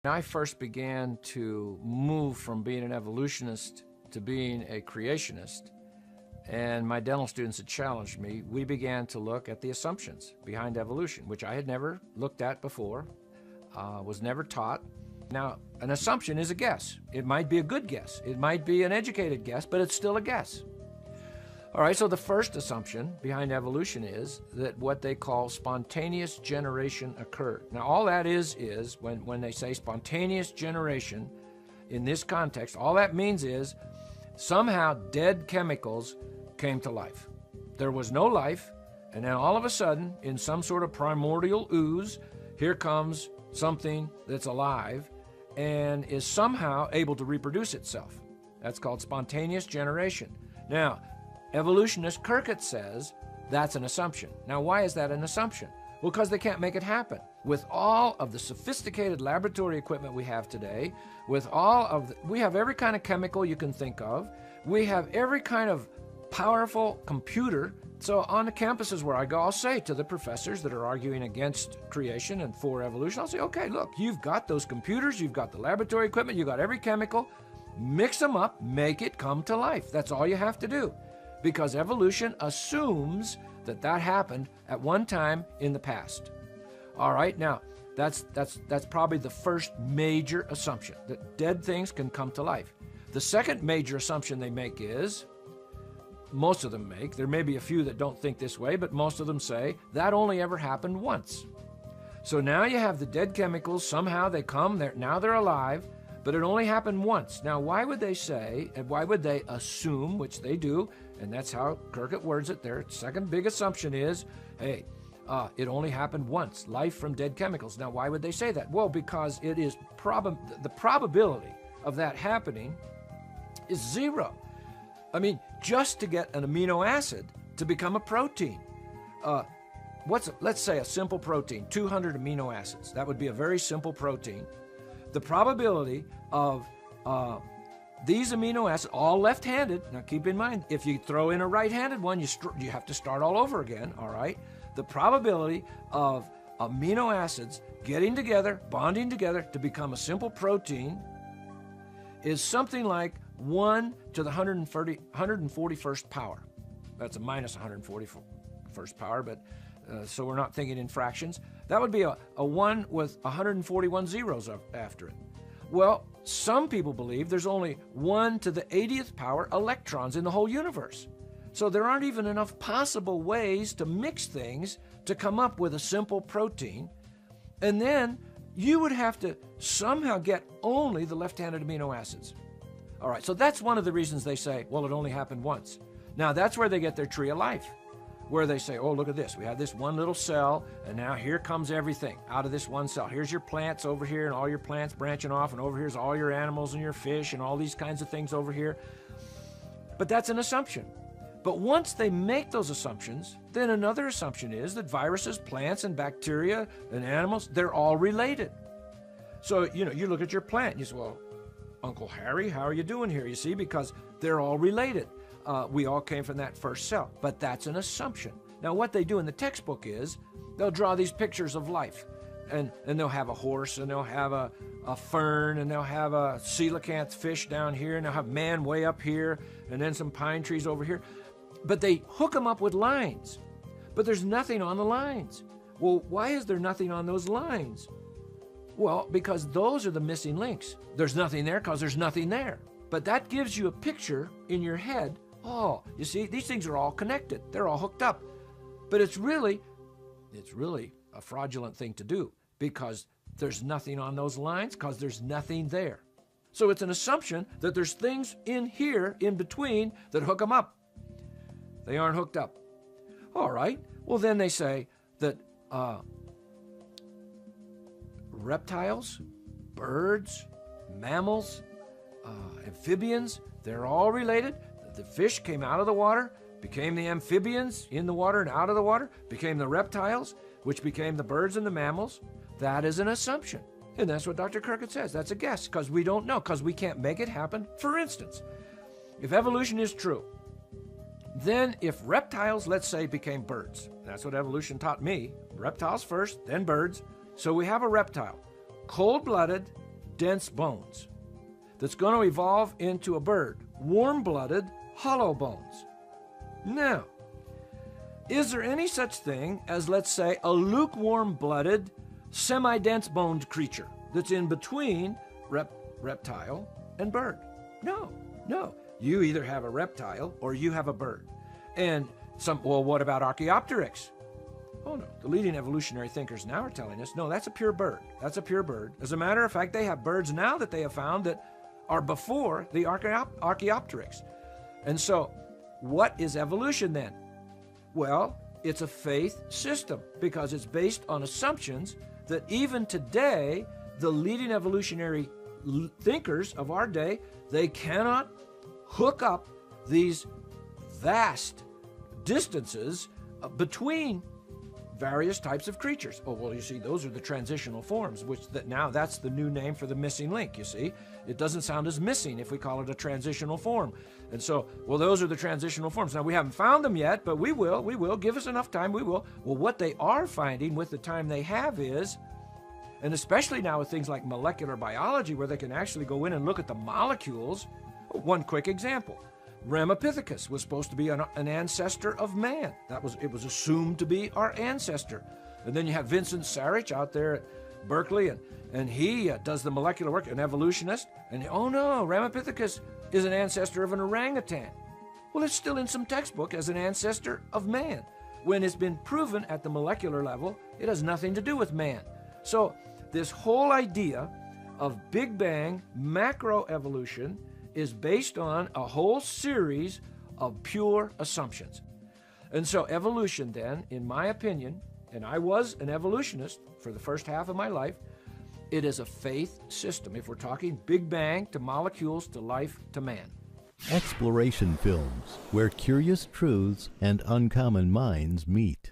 I first began to move from being an evolutionist to being a creationist, and my dental students had challenged me, we began to look at the assumptions behind evolution, which I had never looked at before, was never taught. Now, an assumption is a guess. It might be a good guess. It might be an educated guess, but it's still a guess. All right, so the first assumption behind evolution is that what they call spontaneous generation occurred. Now, all that is when they say spontaneous generation in this context, all that means is somehow dead chemicals came to life. There was no life, and then all of a sudden, in some sort of primordial ooze, here comes something that's alive and is somehow able to reproduce itself. That's called spontaneous generation. Now, evolutionist Kirkett says that's an assumption. Now, why is that an assumption? Well, because they can't make it happen. With all of the sophisticated laboratory equipment we have today, with all of we have every kind of chemical you can think of, we have every kind of powerful computer. So on the campuses where I go, I'll say to the professors that are arguing against creation and for evolution, I'll say, okay, look, you've got those computers, you've got the laboratory equipment, you've got every chemical, mix them up, make it come to life. That's all you have to do. Because evolution assumes that that happened at one time in the past. All right, now, that's probably the first major assumption, that dead things can come to life. The second major assumption they make is, most of them make, there may be a few that don't think this way, but most of them say, that only ever happened once. So now you have the dead chemicals, somehow they come, now they're alive, but it only happened once. Now, why would they say, and why would they assume, which they do, and that's how Kirkett words it, their second big assumption is, hey, it only happened once, life from dead chemicals. Now, why would they say that? Well, because it is the probability of that happening is zero. I mean, just to get an amino acid to become a protein, let's say a simple protein, 200 amino acids. That would be a very simple protein. The probability of these amino acids, all left-handed, now keep in mind, if you throw in a right-handed one, you have to start all over again, all right? The probability of amino acids getting together, bonding together to become a simple protein is something like 1 to the 141st power. That's a minus 141st power, but so we're not thinking in fractions. That would be a 1 with 141 zeros after it. Well, some people believe there's only 1 to the 80th power electrons in the whole universe. So there aren't even enough possible ways to mix things to come up with a simple protein. And then you would have to somehow get only the left-handed amino acids. All right, so that's one of the reasons they say, well, it only happened once. Now, that's where they get their tree of life, where they say, oh, look at this. We have this one little cell, and now here comes everything out of this one cell. Here's your plants over here, and all your plants branching off, and over here's all your animals and your fish and all these kinds of things over here. But that's an assumption. But once they make those assumptions, then another assumption is that viruses, plants, and bacteria and animals, they're all related. So, you look at your plant, and you say, well, Uncle Harry, how are you doing here? You see, because they're all related. We all came from that first cell, but that's an assumption. Now, what they do in the textbook is they'll draw these pictures of life, and they'll have a horse, and they'll have a fern, and they'll have a coelacanth fish down here, and they'll have man way up here, and then some pine trees over here. But they hook them up with lines, but there's nothing on the lines. Well, why is there nothing on those lines? Well, because those are the missing links. There's nothing there because there's nothing there. But that gives you a picture in your head. Oh, you see, these things are all connected. They're all hooked up. But it's really a fraudulent thing to do because there's nothing on those lines because there's nothing there. So it's an assumption that there's things in here, in between, that hook them up. They aren't hooked up. All right. Well, then they say that reptiles, birds, mammals, amphibians, they're all related. The fish came out of the water, became the amphibians in the water and out of the water, became the reptiles, which became the birds and the mammals. That is an assumption. And that's what Dr. Kirkett says. That's a guess because we don't know, because we can't make it happen. For instance, if evolution is true, then if reptiles, let's say, became birds, that's what evolution taught me, reptiles first, then birds. So we have a reptile, cold-blooded, dense bones that's going to evolve into a bird, warm-blooded, hollow bones. Now, is there any such thing as, let's say, a lukewarm-blooded, semi-dense boned creature that's in between reptile and bird? No. You either have a reptile or you have a bird. And well, what about Archaeopteryx? Oh no, the leading evolutionary thinkers now are telling us, no, that's a pure bird. That's a pure bird. As a matter of fact, they have birds now that they have found that are before the Archaeopteryx. And so, what is evolution then? Well, it's a faith system because it's based on assumptions that even today, the leading evolutionary thinkers of our day, they cannot hook up these vast distances between various types of creatures. Oh, well, you see, those are the transitional forms, now that's the new name for the missing link, you see. It doesn't sound as missing if we call it a transitional form. And so, well, those are the transitional forms. Now, we haven't found them yet, but we will. Give us enough time, we will. Well, what they are finding with the time they have is, and especially now with things like molecular biology, where they can actually go in and look at the molecules. One quick example. Ramapithecus was supposed to be an ancestor of man. It was assumed to be our ancestor. And then you have Vincent Sarich out there at Berkeley, and he does the molecular work, an evolutionist. And oh no, Ramapithecus is an ancestor of an orangutan. Well, it's still in some textbook as an ancestor of man, when it's been proven at the molecular level it has nothing to do with man. So this whole idea of Big Bang macroevolution is based on a whole series of pure assumptions. And so evolution then, in my opinion, and I was an evolutionist for the first half of my life, it is a faith system. If we're talking Big Bang to molecules to life to man. Exploration films, where curious truths and uncommon minds meet.